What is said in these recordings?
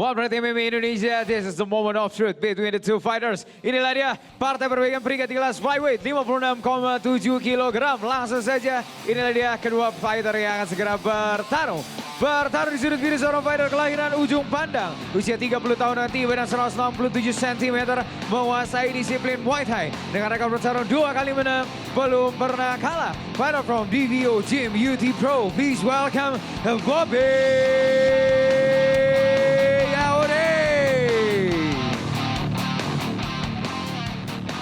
Polres MMA Indonesia, this is the moment of truth between the two fighters. Inilah dia partai perbaikan peringkat di kelas flyweight 56,7 kg. Langsung saja, inilah dia kedua fighter yang akan segera bertarung. Bertarung di sudut biru seorang fighter kelahiran Ujung Pandang. Usia 30 tahun nanti, badan 167 cm, menguasai disiplin Muay Thai. Dengan rekor bertarung 2 kali menang, belum pernah kalah. Fighter from DVO Gym UT Pro, please welcome Bobby Yauri.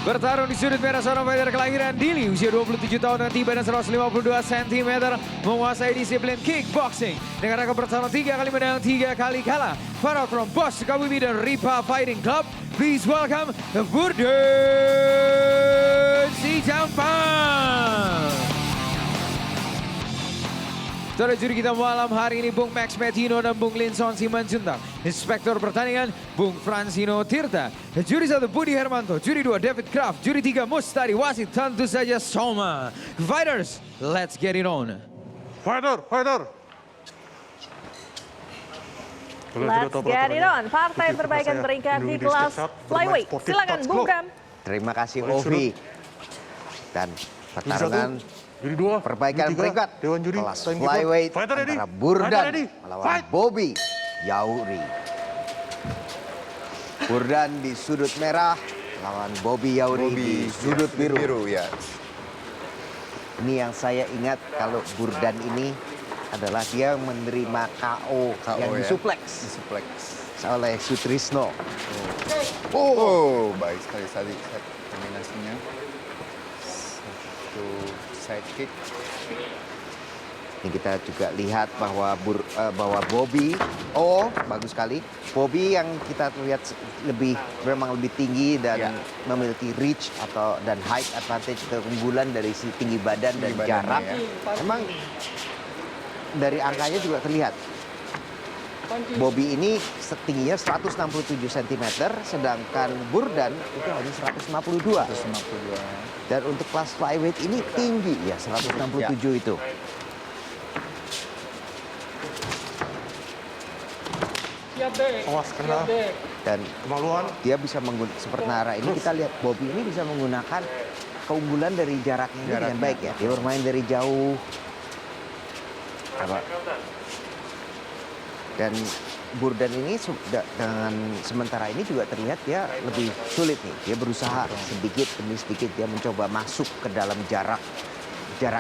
Bertarung di sudut merah seorang fighter kelahiran Dili, usia 27 tahun nanti, badan 152 cm, menguasai disiplin kickboxing. Dengan rekor bertarung 3 kali menang, 3 kali kalah. Fighter from Bos Sukabumi dan Ripa Fighting Club, please welcome Burden Sijampang. Saudara juri kita malam hari ini Bung Max Metino dan Bung Linson Simanjuntak. Inspektor pertandingan Bung Fransino Tirta. Juri 1 Budi Hermanto, juri 2 David Kraft, juri 3 Mustari Wasit, tentu saja Soma. Fighters, let's get it on. Fighter. Let's get it on. Partai perbaikan peringkat di kelas flyweight. Silakan Bung Bram. Terima kasih Ovi. Dan pertarungan Juri 2, perbaikan peringkat Dewan Juri, kelas flyweight antara Burdan melawan Bobby Yauri. Burdan di sudut merah lawan Bobby Yauri di sudut biru. Ya. Ini yang saya ingat kalau Burdan ini adalah dia menerima KO yang ya. disuplex Suplex. oleh Sutrisno. Oh, baik sekali tadi kombinasinya. Satu side kick. Ini kita juga lihat bahwa Bobby, bagus sekali. Bobby yang kita lihat memang lebih tinggi dan memiliki reach dan height advantage, keunggulan dari si tinggi badan dan jarak. Ya. Memang dari angkanya juga terlihat. Bobby ini tingginya 167 cm, sedangkan Burdan itu hanya 152. 152. Dan untuk kelas flyweight ini tinggi ya, 167 itu. awas kena Dan kemaluan. dia bisa seperti Nara ini kita lihat Bobby ini bisa menggunakan keunggulan dari jaraknya ini dengan baik ya. Dia bermain dari jauh. Dan Burdan ini dengan sementara ini juga terlihat dia lebih sulit nih. Dia berusaha sedikit demi sedikit dia mencoba masuk ke dalam jarak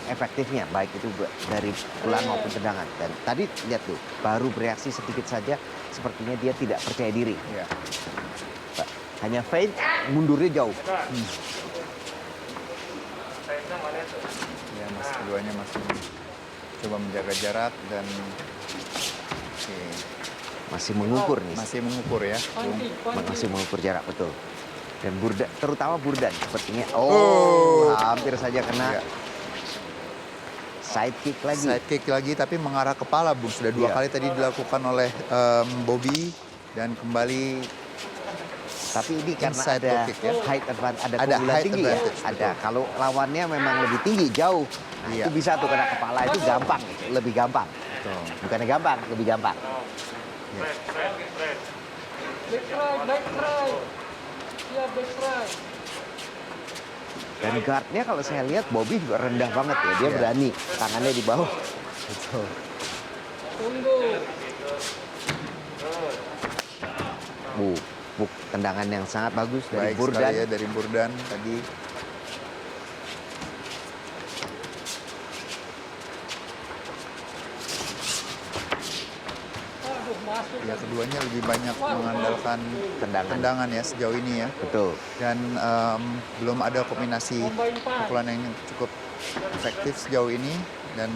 efektifnya, baik itu dari pukulan maupun tendangan. Dan tadi lihat tuh, baru bereaksi sedikit saja, sepertinya dia tidak percaya diri. Ya. Hanya feint, mundurnya jauh. Ya, keduanya masih coba menjaga jarak dan Masih mengukur nih. masih mengukur ya. Masih mengukur jarak, betul. Dan Burdan, terutama Burdan sepertinya. Hampir saja kena. Ya. Side kick lagi. Side kick lagi tapi mengarah kepala, Bung. Sudah 2 kali tadi dilakukan oleh Bobby dan kembali. Tapi ini karena Inside ada kick ya. height advantage, ada Ada keunggulan height tinggi ya. advantage, Ada. Kalau lawannya memang lebih tinggi, jauh. Nah, Iya. itu bisa tuh kena kepala itu gampang, lebih gampang. Betul. Bukannya gampang, lebih gampang. Dan guardnya kalau saya lihat Bobby juga rendah banget ya. Dia berani, tangannya di bawah. Betul. Tendangan yang sangat bagus dari Baik Burdan. sekali ya dari Burdan tadi. Ya, keduanya lebih banyak mengandalkan tendangan ya sejauh ini ya. Betul. Dan belum ada kombinasi pukulan yang cukup efektif sejauh ini. Dan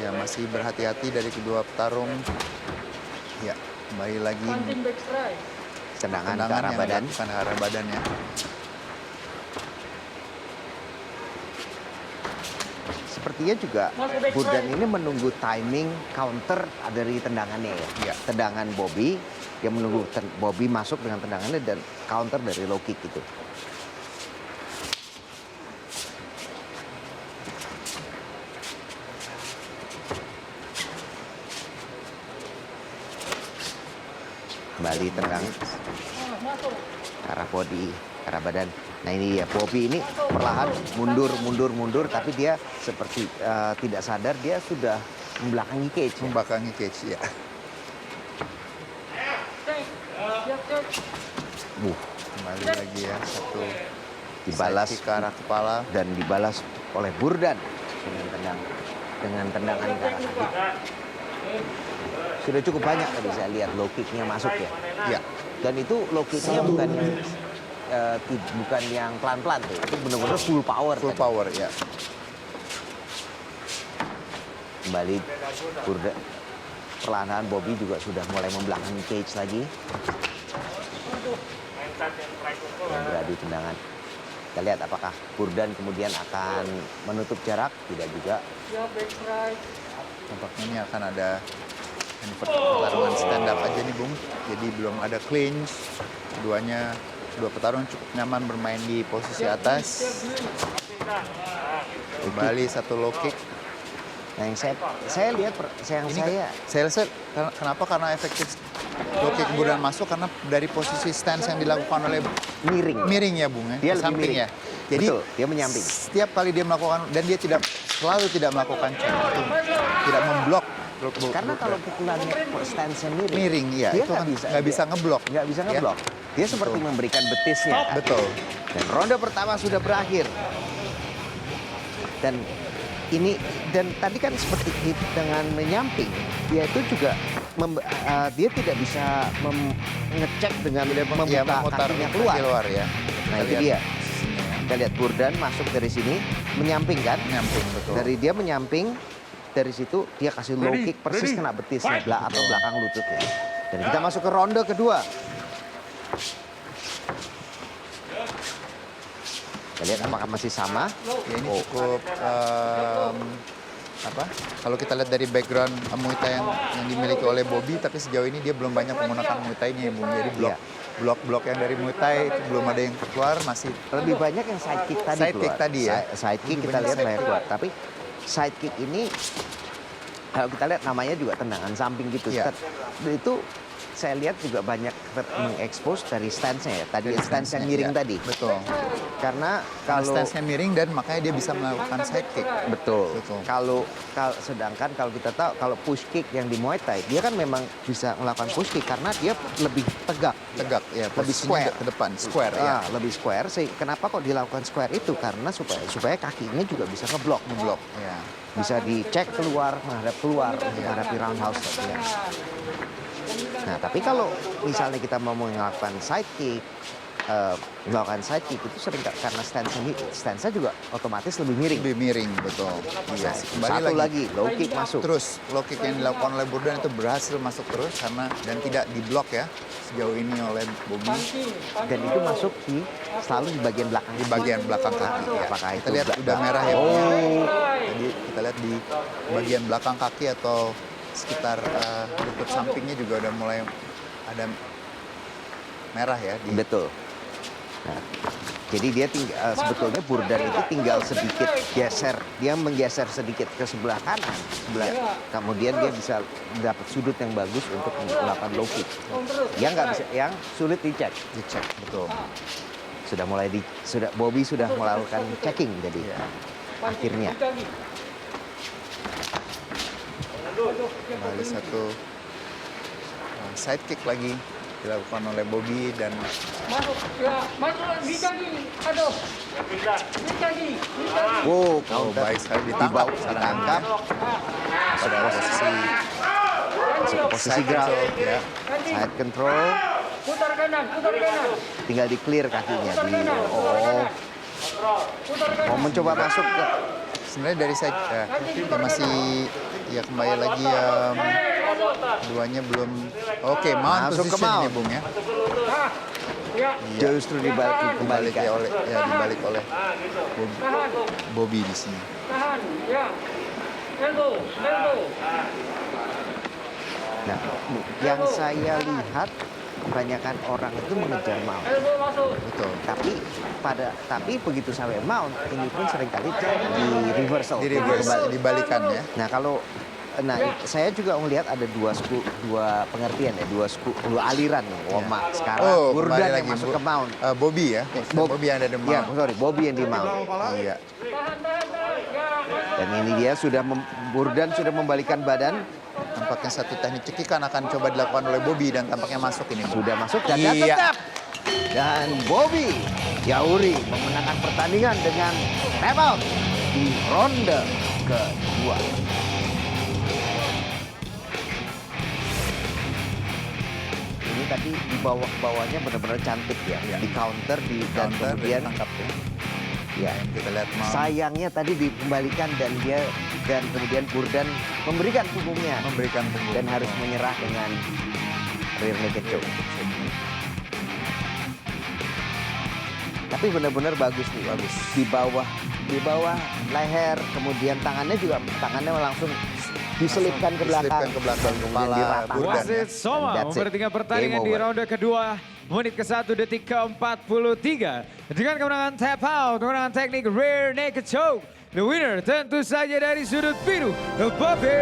ya masih berhati-hati dari kedua petarung. Ya, kembali lagi Tendangan ke arah yang badan. dilakukan ke arah badan ya. Sepertinya juga Burdan ini menunggu timing counter dari tendangannya ya. Iya. Tendangan Bobby, dia menunggu Bobby masuk dengan tendangannya dan counter dari low kick itu. Kembali tendang arah body, arah badan. Nah ini ya, Bobby ini perlahan mundur, tapi dia seperti tidak sadar dia sudah membelakangi Cage. Membelakangi Cage, ya. Kembali lagi ya, satu Dibalas side kick ke arah kepala. dan dibalas oleh Burdan dengan tendangan ke arah kaki. Sudah cukup banyak tadi saya lihat low kicknya masuk ya. Ya, Dan itu low kicknya bukan yang pelan-pelan tuh, itu benar-benar full power. full tadi. power, ya. Kembali Burdan, perlahan Bobby juga sudah mulai membelakangi Cage lagi. Dan beradu tendangan. Kita lihat apakah Burdan kemudian akan menutup jarak, tidak juga. Tampaknya ini akan ada pertarungan stand up aja nih, Bung. Jadi belum ada clinch. Dua petarung cukup nyaman bermain di posisi atas. Kembali satu low kick. Nah yang saya lihat, Saya rasa kenapa? Karena efektif low kick Burdan masuk karena dari posisi stance yang dilakukan oleh miring ya, Bung, ya. Dia Ke lebih samping miring. ya. Jadi Betul, dia menyamping. Setiap kali dia melakukan, dan dia selalu tidak melakukan check, tidak memblok. Karena kalau pukulannya stance-nya miring, ya, dia itu kan nggak bisa ngeblok. Nggak bisa ngeblok. Dia seperti memberikan betisnya. Kan? Betul. Dan ronde pertama sudah berakhir. Dan tadi kan seperti dengan menyamping, dia itu juga dia tidak bisa ngecek dengan membuka kakinya keluar. Ya. Nah itu dia. Kita lihat Burdan masuk dari sini, menyamping kan? Menyamping, betul. Dari dia menyamping, dari situ dia kasih low kick persis kena betisnya atau belakang lututnya. Dan kita masuk ke ronde kedua. Kita lihat apakah masih sama. Ya, ini cukup kalau kita lihat dari background Muay Thai yang dimiliki oleh Bobby, tapi sejauh ini dia belum banyak menggunakan Muay Thai-nya, Bung. Jadi blok yang dari Muay Thai itu belum ada yang keluar, masih Lebih banyak yang side kick tadi Side kick keluar. tadi ya. Side kick kita lihat banyak keluar. Tapi side kick ini kalau kita lihat namanya juga tendangan samping gitu. Iya. Itu saya lihat juga banyak mengekspos dari stance-nya ya. Tadi Dari stance yang stance-nya, miring iya. tadi. Betul. Karena Kalau kalau stance-nya miring dan makanya dia bisa melakukan side kick. betul. Betul. Sedangkan kalau kita tahu kalau push kick yang di Muay Thai dia kan memang bisa melakukan push kick karena dia lebih tegak. Tegak, ya, Lebih posisinya square ke depan, square ya. Lebih square. Kenapa kok dilakukan square itu? Karena supaya kakinya juga bisa ngeblok. Ngeblok, ya. Bisa dicek keluar, menghadap keluar untuk menghadapi roundhouse tadi ya. Nah, tapi kalau misalnya kita mau melakukan side kick, itu sering karena stance-nya juga otomatis lebih miring. Lebih miring, betul. Iya. Satu lagi, low kick masuk. Terus low kick yang dilakukan oleh Burdan itu berhasil masuk terus dan tidak diblok ya sejauh ini oleh Bobby. Dan itu masuk selalu di bagian belakang. Di bagian belakang kaki. Ya. Apakah Kita itu lihat udah merah ya. Bung, ya. Jadi kita lihat di bagian belakang kaki atau sekitar lutut sampingnya juga udah mulai ada merah ya. Betul. Nah, jadi dia sebetulnya Burdan itu tinggal sedikit geser, dia menggeser sedikit ke sebelah kanan, kemudian dia bisa dapat sudut yang bagus untuk melakukan low kick. Yang nggak bisa, yang sulit dicek. Dicek, betul. Bobby sudah melakukan checking jadi akhirnya. Kembali satu side kick lagi dilakukan oleh Bobby dan baik sekali ditangkap pada posisi ground, ya. side control, tinggal di clear kakinya. Mau mencoba masuk ke Sebenarnya dari side ya masih ya kembali lagi duanya belum oke, mount Masuk ke position mount. ini, Bung ya. justru Dibalik dibalikan. dibalik oleh Bobby di sini. Nah, yang saya lihat kebanyakan orang itu mengejar mount. Betul. Tapi begitu sampai mount, ini pun seringkali di reversal. Dibalikan ya. Nah, kalau Nah, saya juga melihat ada dua pengertian ya, dua aliran nih. Woma sekarang Burdan kembali yang lagi, masuk Bu. ke Mount. Bobby ya, Bobby yang ada di Ya, Mount. sorry, Bobby yang di Mount. Iya. Dan ini dia Burdan sudah membalikan badan, Tampaknya satu teknik cekikan akan coba dilakukan oleh Bobby dan tampaknya masuk ini. Bu. sudah masuk dan Iya. tetap. Dan Bobby Yauri memenangkan pertandingan dengan tap out di ronde kedua. Ini tadi di bawahnya benar-benar cantik ya, di counter dan Counter, kemudian ditangkap ya. ya. Dan kita lihat Mount Sayangnya tadi dikembalikan dan kemudian Burdan memberikan punggungnya memberikan punggung. dan harus menyerah dengan rear naked choke. Tapi benar-benar bagus nih, Bagus. di bawah leher, kemudian tangannya langsung diselipkan ke belakang, Diselipkan ke belakang kemudian kepala diratakan. Burdan. Wasit Soma And that's it. memperhatikan pertandingan Game di over. ronde kedua. Menit ke-1 detik ke-43. Dengan kemenangan tap out, kemenangan teknik rear naked choke. The winner tentu saja dari sudut biru, Bobby